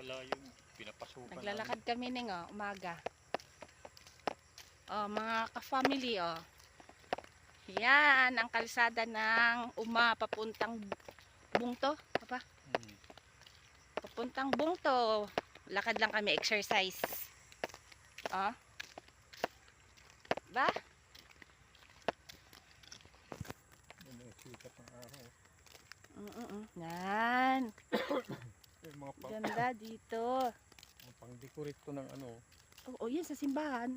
malayo. Pinapasukan Naglalakad kami ning umaga. Mga ka-family Yan ang kalsada ng papuntang Bungto, papa. Papuntang Bungto. Lakad lang kami, exercise. Ba? Sikat ng araw. Yan. Mga Ganda dito. pang-decorate ko ng ano. Yan sa simbahan.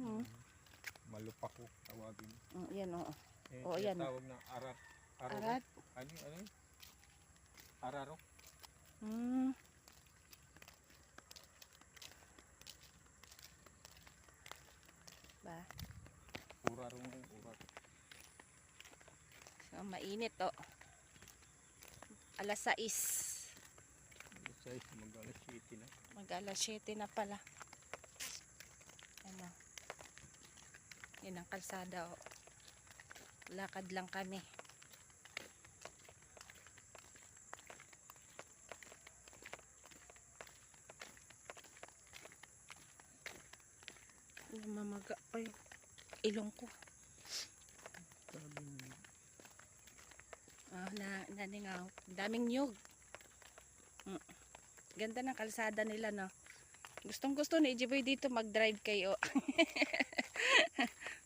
Malupak ko tawagin. Yan yan. Tawag na arat. Arat. Ano? Araro. Ba? Uraro ng uraro. So, mainit Alas 6. Mag-alas 7 na. Mag-alas 7 na pala. Yan ang kalsada Lakad lang kami. Mamaga pa yung ilong ko. Naningaw. Daming nyug. Ganda ng kalsada nila, no? Gustong gusto ni Jiboy dito mag-drive kayo.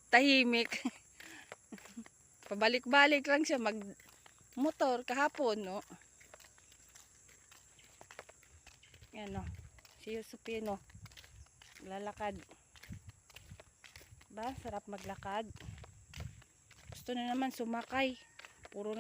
Tahimik. Pabalik-balik lang siya mag-motor kahapon, no? Yan, si Yusupino. Lalakad. Ba, sarap maglakad. Gusto na naman sumakay. Puro na